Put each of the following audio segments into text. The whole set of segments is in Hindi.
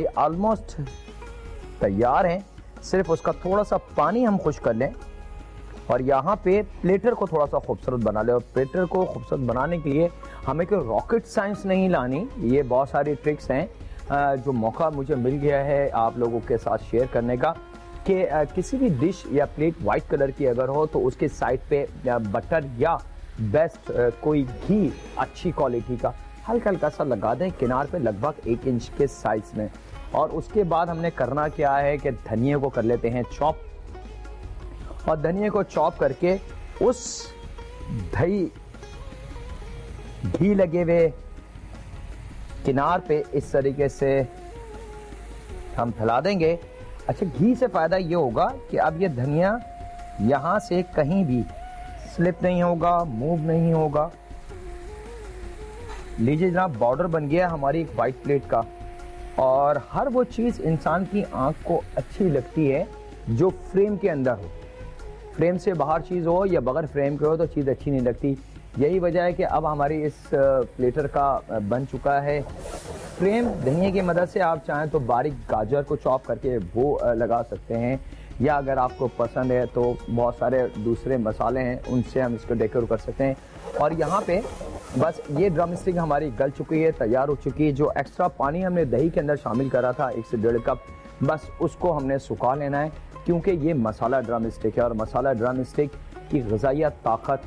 ऑलमोस्ट तैयार हैं, सिर्फ उसका थोड़ा सा पानी हम खुश कर लें और यहाँ पे प्लेटर को थोड़ा सा खूबसूरत बना ले। और प्लेटर को खूबसूरत बनाने के लिए हमें कोई रॉकेट साइंस नहीं लानी, ये बहुत सारी ट्रिक्स हैं जो मौका मुझे मिल गया है आप लोगों के साथ शेयर करने का कि किसी भी डिश या प्लेट वाइट कलर की अगर हो तो उसके साइड पे बटर या बेस्ट कोई घी अच्छी क्वालिटी का हल्का हल्का सा लगा दें किनार पे, लगभग 1 इंच के साइज में। और उसके बाद हमने करना क्या है कि धनिया को कर लेते हैं चॉप, और धनिया को चॉप करके उस दही घी लगे हुए किनार पे इस तरीके से हम फैला देंगे। अच्छा, घी से फायदा ये होगा कि अब ये धनिया यहां से कहीं भी स्लिप नहीं होगा, मूव नहीं होगा। लीजिए जनाब, बॉर्डर बन गया हमारी एक वाइट प्लेट का। और हर वो चीज़ इंसान की आंख को अच्छी लगती है जो फ्रेम के अंदर हो। फ्रेम से बाहर चीज़ हो या बगैर फ्रेम के हो तो चीज़ अच्छी नहीं लगती। यही वजह है कि अब हमारी इस प्लेटर का बन चुका है फ्रेम। धनिया की मदद से आप चाहें तो बारीक गाजर को चॉप करके वो लगा सकते हैं, या अगर आपको पसंद है तो बहुत सारे दूसरे मसाले हैं उनसे हम इसको डेकोर कर सकते हैं। और यहाँ पे बस ये ड्रम स्टिक हमारी गल चुकी है, तैयार हो चुकी है। जो एक्स्ट्रा पानी हमने दही के अंदर शामिल करा था 1 से 1.5 कप, बस उसको हमने सुखा लेना है क्योंकि ये मसाला ड्रम स्टिक है और मसाला ड्रम स्टिक की ग़िज़ाइयत ताकत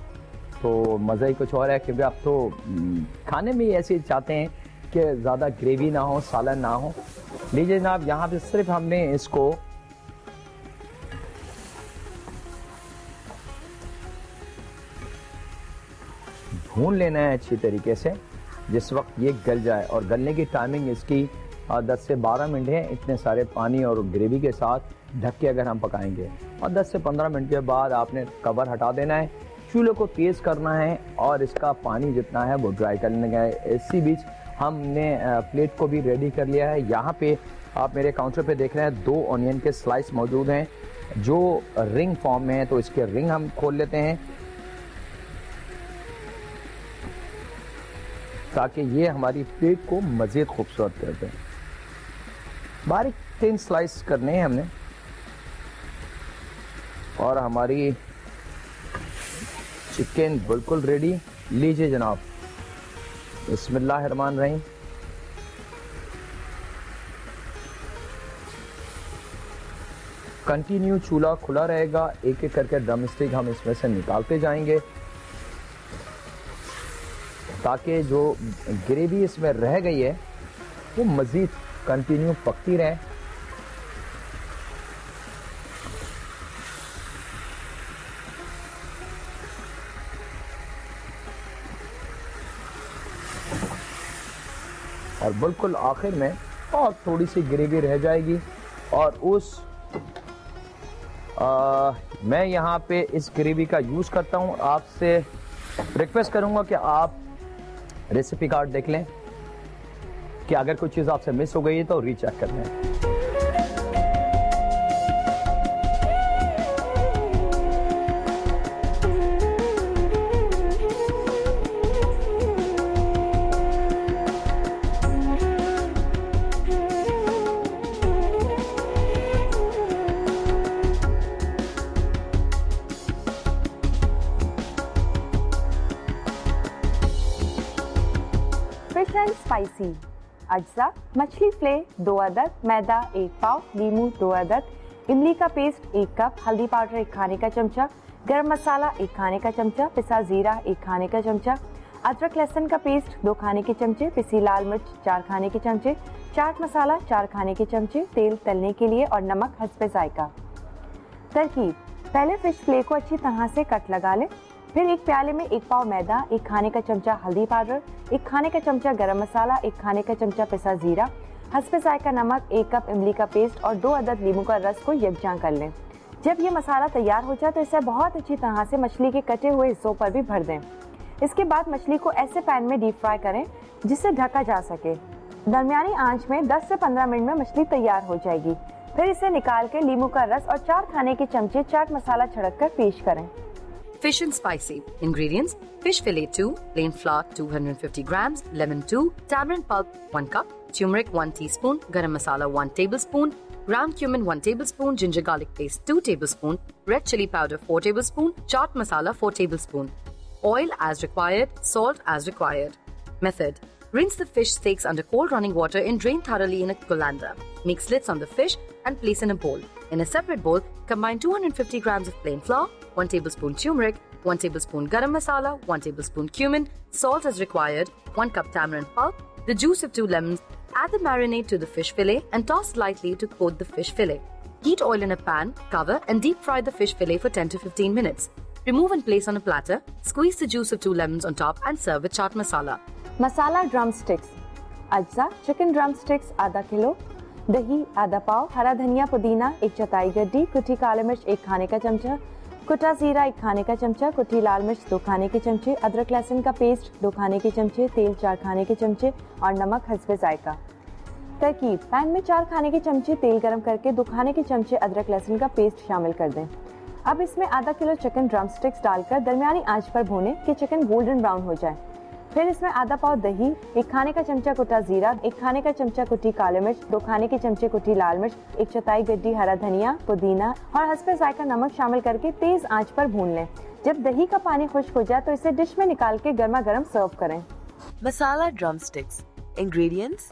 तो मज़ा ही कुछ और है। क्योंकि आप तो खाने में ही ऐसे चाहते हैं कि ज़्यादा ग्रेवी ना हो, सालन ना हो। लीजिए जनाब, यहाँ पे सिर्फ हमने इसको भून लेना है अच्छी तरीके से जिस वक्त ये गल जाए। और गलने की टाइमिंग इसकी 10 से 12 मिनट है, इतने सारे पानी और ग्रेवी के साथ ढक के अगर हम पकाएंगे। और 10 से 15 मिनट के बाद आपने कवर हटा देना है, चूल्हे को तेज़ करना है और इसका पानी जितना है वो ड्राई कर लेना है। इसी बीच हमने प्लेट को भी रेडी कर लिया है। यहाँ पे आप मेरे काउंटर पे देख रहे हैं 2 ऑनियन के स्लाइस मौजूद हैं जो रिंग फॉर्म में है, तो इसके रिंग हम खोल लेते हैं ताकि ये हमारी प्लेट को मज़ीद खूबसूरत कर दें। बारीक 3 स्लाइस करने हैं हमने और हमारी चिकन बिल्कुल रेडी। लीजिए जनाब, बिस्मिल्लाहिर्रहमानिर्रहीम। कंटिन्यू चूल्हा खुला रहेगा, एक एक करके ड्रम स्टिक हम इसमें से निकालते जाएंगे ताकि जो ग्रेवी इसमें रह गई है वो मज़ीद कंटिन्यू पकती रहे। और बिल्कुल आखिर में और थोड़ी सी ग्रेवी रह जाएगी और उस मैं यहाँ पे इस ग्रेवी का यूज़ करता हूँ। आपसे रिक्वेस्ट करूँगा कि आप रेसिपी कार्ड देख लें कि अगर कोई चीज़ आपसे मिस हो गई है तो रीचेक कर लें। फिश एंड स्पाइसी अज्जा: मछली फ्ले 2 अदद, मैदा 1 पाव, नींबू 2 अदद, इमली का पेस्ट 1 कप, हल्दी पाउडर 1 खाने का चमचा, गरम मसाला 1 खाने का चमचा, पिसा जीरा 1 खाने का चमचा, अदरक लहसुन का पेस्ट 2 खाने के चमचे, पिसी लाल मिर्च 4 खाने के चमचे, चाट मसाला 4 खाने के चमचे, तेल तलने के लिए और नमक हस्बे जायका। तरकीब: पहले फिश फ्ले को अच्छी तरह से कट लगा लें, फिर एक प्याले में 1 पाव मैदा, 1 खाने का चमचा हल्दी पाउडर, 1 खाने का चमचा गरम मसाला, 1 खाने का चमचा पिसा जीरा, हस्बे जायका नमक, 1 कप इमली का पेस्ट और 2 अदद नींबू का रस को यकजां कर लें। जब ये मसाला तैयार हो जाए तो इसे बहुत अच्छी तरह से मछली के कटे हुए हिस्सों पर भी भर दें। इसके बाद मछली को ऐसे पैन में डीप फ्राई करें जिससे ढका जा सके। दरमियानी आंच में 10 से 15 मिनट में मछली तैयार हो जाएगी। फिर इसे निकाल के नींबू का रस और 4 खाने के चमचे चाट मसाला छिड़क कर पेश करें। Fish and spicy. Ingredients: fish fillet 2, plain flour 250 grams, lemon 2, tamarind pulp 1 cup, turmeric 1 teaspoon, garam masala 1 tablespoon, ground cumin 1 tablespoon, ginger garlic paste 2 tablespoon, red chili powder 4 tablespoon, chaat masala 4 tablespoon. Oil as required, salt as required. Method: rinse the fish steaks under cold running water and drain thoroughly in a colander. Make slits on the fish and place in a bowl. In a separate bowl, combine 250 grams of plain flour, 1 tablespoon turmeric, 1 tablespoon garam masala, 1 tablespoon cumin, salt as required, 1 cup tamarind pulp, the juice of 2 lemons. Add the marinade to the fish fillet and toss lightly to coat the fish fillet. Heat oil in a pan, cover and deep fry the fish fillet for 10 to 15 minutes. Remove and place on a platter. Squeeze the juice of 2 lemons on top and serve with chaat masala. Masala drum sticks. अज्जा: चिकन ड्रम स्टिक्स आधा किलो, दही आधा पाव, हरा धनिया पुदीना 1 चौथाई गड्डी, कुटी काली मिर्च 1 खाने का चमचा, कुटा जीरा 1 खाने का चमचा, कुटी लाल मिर्च 2 खाने के चमचे, अदरक लहसुन का पेस्ट 2 खाने के चमचे, तेल 4 खाने के चमचे और नमक हस्बे जायका. तरकीब: पैन में 4 खाने के चमचे तेल गरम करके 2 खाने के चमचे अदरक लहसुन का पेस्ट शामिल कर दें. अब इसमें आधा किलो चिकन ड्रम स्टिक्स डालकर दरमियानी आंच पर भूनें कि चिकन गोल्डन ब्राउन हो जाए. फिर इसमें आधा पाव दही, 1 खाने का चमचा कुटा जीरा, 1 खाने का चमचा कुटी काली मिर्च, 2 खाने के चमचे कुटी लाल मिर्च, 1 चौथाई गड्डी हरा धनिया, पुदीना और हस्बे जायका नमक शामिल करके तेज आंच पर भून लें. जब दही का पानी खुश्क हो जाए तो इसे डिश में निकाल के गर्मा गर्म सर्व करें. Masala drumsticks. Ingredients: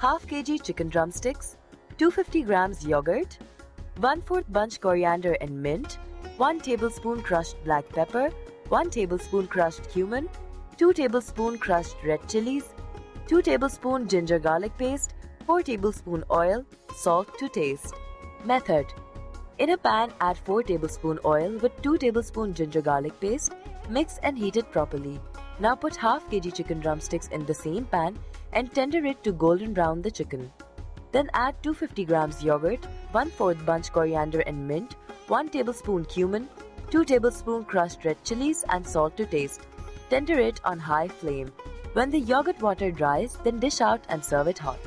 half kg chicken drumsticks, 250 grams yogurt, 1/4 bunch coriander and mint, 1 tablespoon crushed black pepper, 1 tablespoon crushed cumin, 2 tablespoon crushed red chilies, 2 tablespoon ginger garlic paste, 4 tablespoon oil, salt to taste. Method: in a pan, add 4 tablespoon oil with 2 tablespoon ginger garlic paste. Mix and heat it properly. Now put half kg chicken drumsticks in the same pan and tender it to golden brown the chicken. Then add 250 grams yogurt, 1/4 bunch coriander and mint, 1 tablespoon cumin, 2 tablespoon crushed red chilies and salt to taste. Tender it on high flame. When the yogurt water dries, then dish out and serve it hot.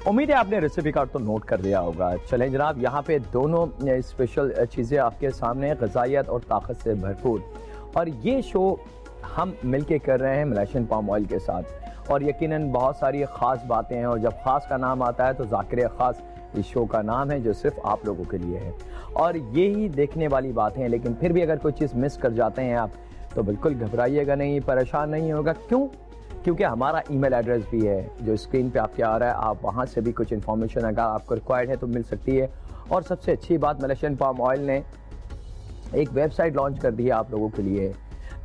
उम्मीद है आपने रेसिपी कार्ड तो नोट कर लिया होगा. चलें जनाब, यहाँ पे दोनों स्पेशल चीज़ें आपके सामने, ग़िज़ाइयत और ताकत से भरपूर. और ये शो हम मिलके कर रहे हैं मलेशियन पाम ऑयल के साथ. और यकीनन बहुत सारी ख़ास बातें हैं. और जब ख़ास का नाम आता है तो ज़ाकिर ख़ास इस शो का नाम है, जो सिर्फ आप लोगों के लिए है. और यही देखने वाली बातें हैं. लेकिन फिर भी अगर कोई चीज़ मिस कर जाते हैं आप, तो बिल्कुल घबराइएगा नहीं, परेशान नहीं होगा. क्यों? क्योंकि हमारा ईमेल एड्रेस भी है जो स्क्रीन पे आपके आ रहा है. आप वहाँ से भी कुछ इन्फॉर्मेशन अगर आपको रिक्वायर्ड है तो मिल सकती है. और सबसे अच्छी बात, मलेशियन पाम ऑयल ने एक वेबसाइट लॉन्च कर दी है आप लोगों के लिए,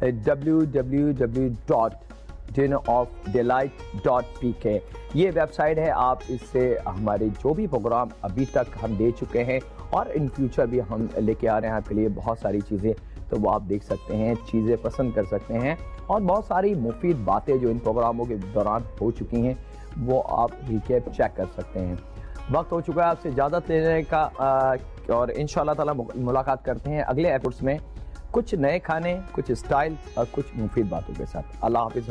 www.dinnerofdelight.pk. ये वेबसाइट है. आप इससे हमारे जो भी प्रोग्राम अभी तक हम दे चुके हैं और इन फ्यूचर भी हम लेके आ रहे हैं आपके लिए बहुत सारी चीज़ें, तो वो आप देख सकते हैं, चीज़ें पसंद कर सकते हैं. और बहुत सारी मुफीद बातें जो इन प्रोग्रामों के दौरान हो चुकी हैं वो आप रिकैप चेक कर सकते हैं. वक्त हो चुका है आपसे इजाज़त लेने का और इंशाअल्लाह ताला मुलाकात करते हैं अगले एपिसोड्स में कुछ नए खाने, कुछ स्टाइल और कुछ मुफीद बातों के साथ. अल्लाह हाफिज़.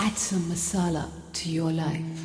Add some masala to your life.